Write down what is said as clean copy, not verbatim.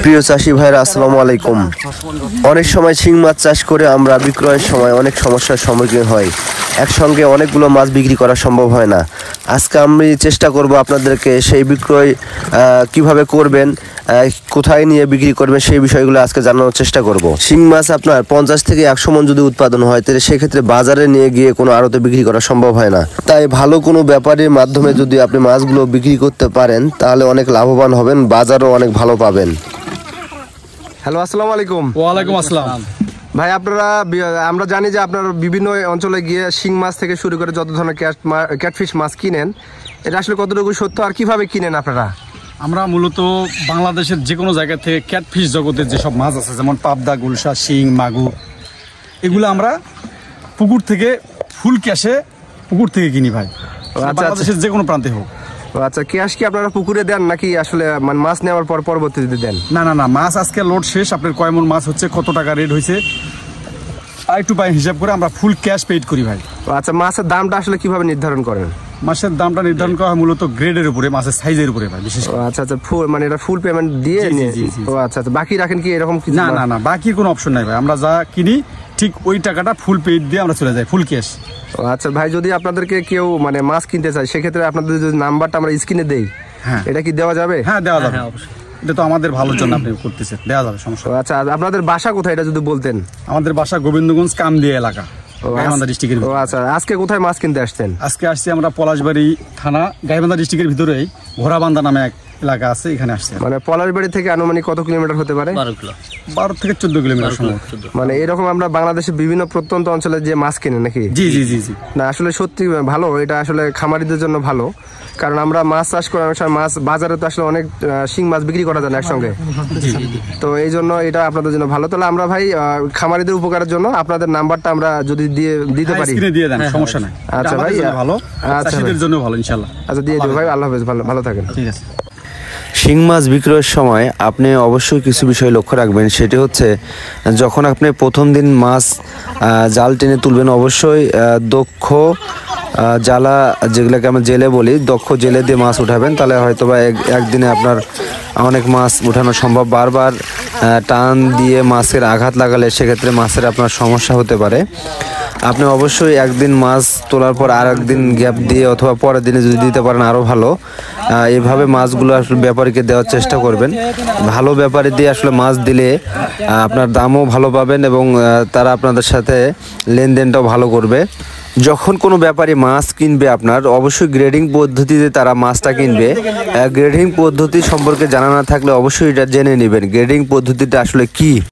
প্রিয় চাষি ভাইরা আসসালামু আলাইকুম। অনেক সময় শিং মাছ চাষ করে আমরা বিক্রয়ের সময় অনেক সমস্যার সম্মুখীন হই। একসঙ্গে অনেকগুলো মাছ বিক্রি করা সম্ভব হয় না। আজকে আমি চেষ্টা করব আপনাদেরকে সেই বিক্রয় কিভাবে করবেন, কোথায় নিয়ে বিক্রি করবেন সেই বিষয়গুলো আজকে জানানোর চেষ্টা করব। শিং মাছ আপনার 50 থেকে 100 মণ যদি উৎপাদন হয় তাহলে সেক্ষেত্রে বাজারে নিয়ে গিয়ে কোনো আড়তে বিক্রি করা সম্ভব হয় না। তাই ভালো কোনো ব্যাপারীর মাধ্যমে যদি আপনি মাছগুলো বিক্রি করতে পারেন তাহলে অনেক লাভবান হবেন, বাজারও অনেক ভালো পাবেন। হ্যালো, আসসালামু আলাইকুম। ওয়ালাইকুম আসসালাম। ভাই, আমরা জানি যে আপনারা বিভিন্ন অঞ্চলে গিয়ে শিং মাছ থেকে শুরু করে যত ধরনের ক্যাটফিশ মাছ কিনেন, এটা আসলে কতটুকু সত্য আর কিভাবে কিনেন আপনারা? আমরা মূলত বাংলাদেশের যে কোনো জায়গা থেকে ক্যাটফিশ জগতের যেসব মাছ আছে, যেমন পাবদা, গুলশা, শিং, মাগুর, এগুলো আমরা পুকুর থেকে ফুল ক্যাশে পুকুর থেকে কিনি ভাই। বাংলাদেশের যে কোনো প্রান্তে হোক। আচ্ছা, ক্যাশ কি আপনারা পুকুরে দেন নাকি আসলে মাছ নেওয়ার পর পরবর্তীতে দেন? না, মাছ আজকে লোড শেষ, আপনার কয় মণ মাছ হচ্ছে, কত টাকা রেট হয়েছে, পাই টু পাই হিসাব করে আমরা ফুল ক্যাশ পেইড করি ভাই। আচ্ছা, মাছের দামটা আসলে কিভাবে নির্ধারণ করেন? মাছের দামটা নির্ধারণ করা হয় মূলত গ্রেডের উপরে, মাছের সাইজের উপরে ভাই বিশেষ করে। আচ্ছা, ফুল মানে এটা ফুল পেমেন্ট দিয়ে। আচ্ছা, বাকি রাখেন কি এরকম কিছু? না, বাকির কোনো অপশন নাই ভাই। আমরা যা কিনি ঠিক ওই টাকাটা ফুল পেইড দিয়ে আমরা চলে যাই, ফুল ক্যাশ। আচ্ছা ভাই, যদি আপনাদেরকে কেউ মানে মাছ কিনতে চায় সেক্ষেত্রে আপনাদের যদি নাম্বারটা আমরা স্ক্রিনে দেই, হ্যাঁ, এটা কি দেওয়া যাবে? হ্যাঁ, দেওয়া যাবে। এটা তো আমাদের ভালোর জন্য আপনি করতেছেন, দেওয়া যাবে, সমস্যা। আচ্ছা, আপনাদের বাসা কোথায় এটা যদি বলতেন? আমাদের বাসা গোবিন্দগঞ্জ কামদিয়া এলাকা, গাইবান্ধা ডিস্ট্রিক্টের। আচ্ছা, আজকে কোথায় মাছ কিনতে আসছেন? আজকে আসছি আমরা পলাশবাড়ি থানা, গাইবান্ধা ডিস্ট্রিক্টের ভিতরেই ঘোড়াবান্ধা নামে এক এলাকা আছে, এখানে আসছে। মানে পলাশবাড়ি থেকে আনুমানিক কত কিলোমিটার হতে পারে? 12 থেকে 14 কিলোমিটার সম্ভব। মানে এরকম আমরা বাংলাদেশের বিভিন্ন প্রত্যন্ত অঞ্চলে যে মাছ কিনে নাকি? জি। না, আসলে সত্যি ভালো, এটা আসলে খামারিদের জন্য ভালো, কারণ আমরা মাছ চাষ করে অনেক সময় মাছ বাজারে তো আসলে অনেক শিং মাছ বিক্রি করা যায় না একসঙ্গে, তো এই জন্য এটা আপনাদের জন্য ভালো। তাহলে আমরা ভাই খামারিদের উপকারের জন্য আপনাদের নাম্বারটা আমরা যদি দিতে পারি, দিয়ে দেন, সমস্যা নাই। আচ্ছা ভাই, ভালো, চাষীদের জন্য ভালো ইনশাআল্লাহ। আচ্ছা, দিয়ে দিও ভাই। আল্লাহ হাফেজ, ভালো থাকেন। ঠিক আছে। শিং মাছ বিক্রয়ের সময় আপনি অবশ্যই কিছু বিষয় লক্ষ্য রাখবেন। সেটি হচ্ছে, যখন আপনি প্রথম দিন মাছ জাল টেনে তুলবেন, অবশ্যই দক্ষ জ্বালা, যেগুলোকে আমরা জেলে বলি, দক্ষ জেলে দিয়ে মাছ উঠাবেন। তাহলে হয়তো বা একদিনে আপনার অনেক মাছ উঠানো সম্ভব। বারবার টান দিয়ে মাছের আঘাত লাগালে সেক্ষেত্রে মাছের আপনার সমস্যা হতে পারে। আপনি অবশ্যই একদিন মাছ তোলার পর আর একদিন গ্যাপ দিয়ে অথবা পরের দিনে যদি দিতে পারেন আরও ভালো। এভাবে মাছগুলো আসলে ব্যাপারীকে দেওয়ার চেষ্টা করবেন। ভালো ব্যাপারী দিয়ে আসলে মাছ দিলে আপনার দামও ভালো পাবেন এবং তারা আপনাদের সাথে লেনদেনটাও ভালো করবে। যখন কোনো ব্যাপারী মাছ কিনবে আপনার, অবশ্যই গ্রেডিং পদ্ধতিতে তারা মাছটা কিনবে। গ্রেডিং পদ্ধতি সম্পর্কে জানা না থাকলে অবশ্যই এটা জেনে নেবেন গ্রেডিং পদ্ধতিটা আসলে কি।